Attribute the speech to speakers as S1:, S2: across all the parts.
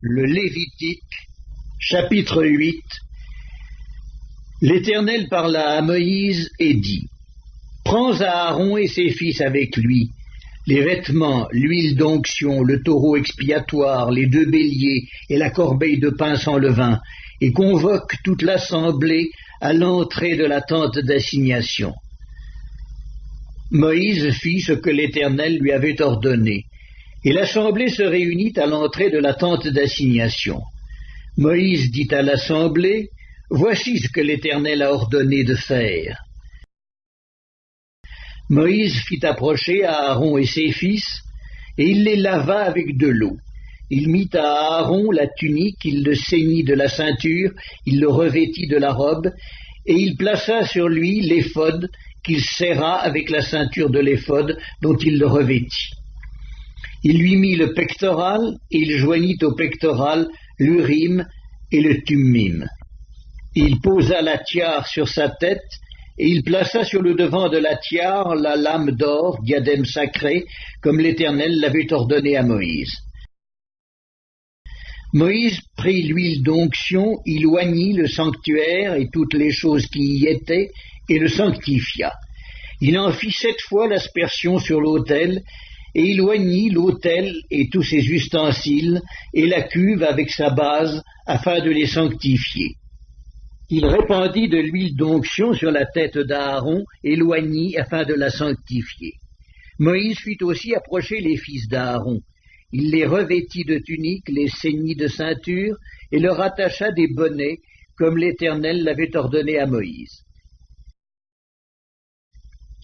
S1: Le Lévitique, chapitre 8. L'Éternel parla à Moïse et dit: Prends Aaron et ses fils avec lui, les vêtements, l'huile d'onction, le taureau expiatoire, les 2 béliers et la corbeille de pain sans levain, et convoque toute l'assemblée à l'entrée de la tente d'assignation. Moïse fit ce que l'Éternel lui avait ordonné, et l'assemblée se réunit à l'entrée de la tente d'assignation. Moïse dit à l'assemblée: Voici ce que l'Éternel a ordonné de faire. Moïse fit approcher Aaron et ses fils, et il les lava avec de l'eau. Il mit à Aaron la tunique, il le ceignit de la ceinture, il le revêtit de la robe, et il plaça sur lui l'éphod qu'il serra avec la ceinture de l'éphod dont il le revêtit. Il lui mit le pectoral, et il joignit au pectoral l'Urim et le Thummim. Il posa la tiare sur sa tête, et il plaça sur le devant de la tiare la lame d'or, diadème sacré, comme l'Éternel l'avait ordonné à Moïse. Moïse prit l'huile d'onction, il oignit le sanctuaire et toutes les choses qui y étaient, et le sanctifia. Il en fit 7 fois l'aspersion sur l'autel, et il oignit l'autel et tous ses ustensiles, et la cuve avec sa base, afin de les sanctifier. Il répandit de l'huile d'onction sur la tête d'Aaron, et l'oignit afin de la sanctifier. Moïse fit aussi approcher les fils d'Aaron. Il les revêtit de tuniques, les ceignit de ceinture, et leur attacha des bonnets, comme l'Éternel l'avait ordonné à Moïse.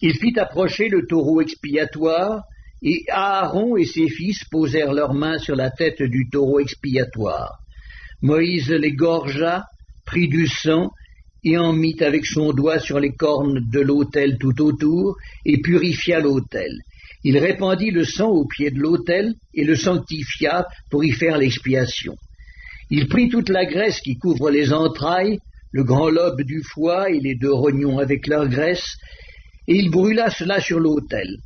S1: Il fit approcher le taureau expiatoire, et Aaron et ses fils posèrent leurs mains sur la tête du taureau expiatoire. Moïse l'égorgea, prit du sang, et en mit avec son doigt sur les cornes de l'autel tout autour, et purifia l'autel. Il répandit le sang au pied de l'autel, et le sanctifia pour y faire l'expiation. Il prit toute la graisse qui couvre les entrailles, le grand lobe du foie et les 2 rognons avec leur graisse, et il brûla cela sur l'autel.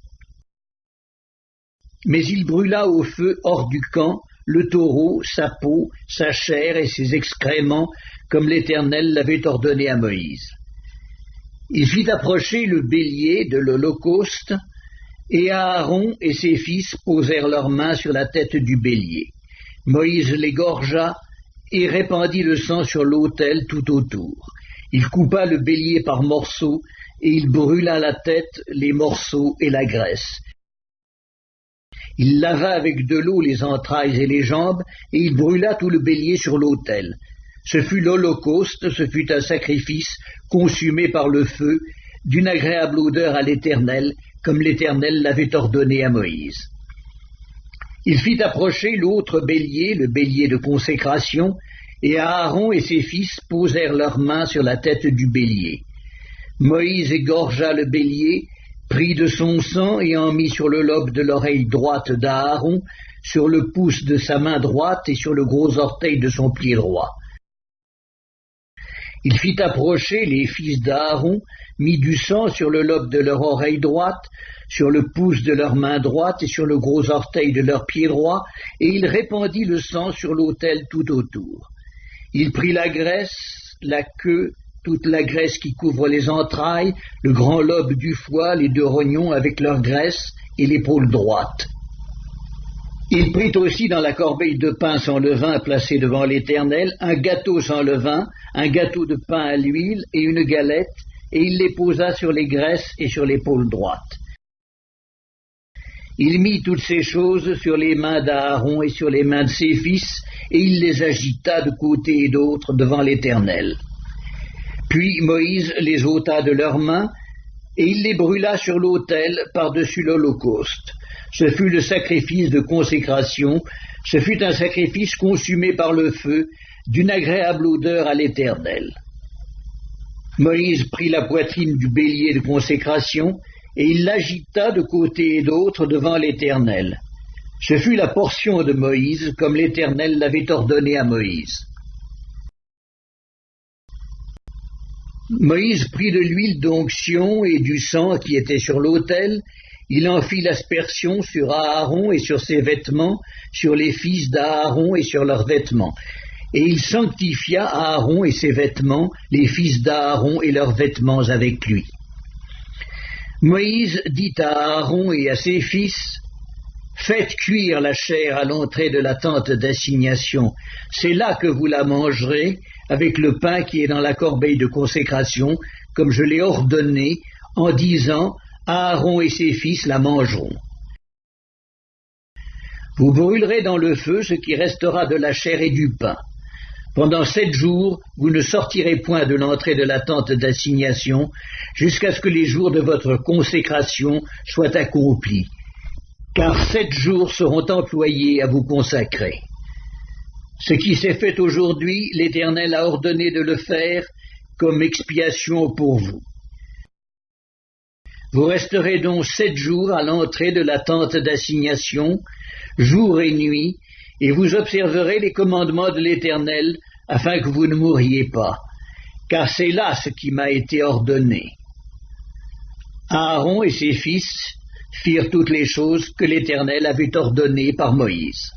S1: Mais il brûla au feu hors du camp le taureau, sa peau, sa chair et ses excréments, comme l'Éternel l'avait ordonné à Moïse. Il fit approcher le bélier de l'holocauste, et Aaron et ses fils posèrent leurs mains sur la tête du bélier. Moïse l'égorgea et répandit le sang sur l'autel tout autour. Il coupa le bélier par morceaux, et il brûla la tête, les morceaux et la graisse. Il lava avec de l'eau les entrailles et les jambes, et il brûla tout le bélier sur l'autel. Ce fut l'holocauste, ce fut un sacrifice consumé par le feu, d'une agréable odeur à l'Éternel, comme l'Éternel l'avait ordonné à Moïse. Il fit approcher l'autre bélier, le bélier de consécration, et Aaron et ses fils posèrent leurs mains sur la tête du bélier. Moïse égorgea le bélier, prit de son sang et en mit sur le lobe de l'oreille droite d'Aaron, sur le pouce de sa main droite et sur le gros orteil de son pied droit. Il fit approcher les fils d'Aaron, mit du sang sur le lobe de leur oreille droite, sur le pouce de leur main droite et sur le gros orteil de leur pied droit, et il répandit le sang sur l'autel tout autour. Il prit la graisse, la queue, toute la graisse qui couvre les entrailles, le grand lobe du foie, les 2 rognons avec leur graisse et l'épaule droite. Il prit aussi dans la corbeille de pain sans levain placée devant l'Éternel un gâteau sans levain, un gâteau de pain à l'huile et une galette, et il les posa sur les graisses et sur l'épaule droite. Il mit toutes ces choses sur les mains d'Aaron et sur les mains de ses fils, et il les agita de côté et d'autre devant l'Éternel. Puis Moïse les ôta de leurs mains, et il les brûla sur l'autel par-dessus l'holocauste. Ce fut le sacrifice de consécration, ce fut un sacrifice consumé par le feu, d'une agréable odeur à l'Éternel. Moïse prit la poitrine du bélier de consécration, et il l'agita de côté et d'autre devant l'Éternel. Ce fut la portion de Moïse, comme l'Éternel l'avait ordonné à Moïse. Moïse prit de l'huile d'onction et du sang qui était sur l'autel, Il en fit l'aspersion sur Aaron et sur ses vêtements, sur les fils d'Aaron et sur leurs vêtements. Et il sanctifia Aaron et ses vêtements, les fils d'Aaron et leurs vêtements avec lui. Moïse dit à Aaron et à ses fils, « Faites cuire la chair à l'entrée de la tente d'assignation. C'est là que vous la mangerez, avec le pain qui est dans la corbeille de consécration, comme je l'ai ordonné, en disant, Aaron et ses fils la mangeront. Vous brûlerez dans le feu ce qui restera de la chair et du pain. Pendant 7 jours, vous ne sortirez point de l'entrée de la tente d'assignation, jusqu'à ce que les jours de votre consécration soient accomplis, car 7 jours seront employés à vous consacrer. Ce qui s'est fait aujourd'hui, l'Éternel a ordonné de le faire comme expiation pour vous. Vous resterez donc 7 jours à l'entrée de la tente d'assignation, jour et nuit, et vous observerez les commandements de l'Éternel, afin que vous ne mouriez pas, car c'est là ce qui m'a été ordonné. Aaron et ses fils firent toutes les choses que l'Éternel avait ordonnées par Moïse.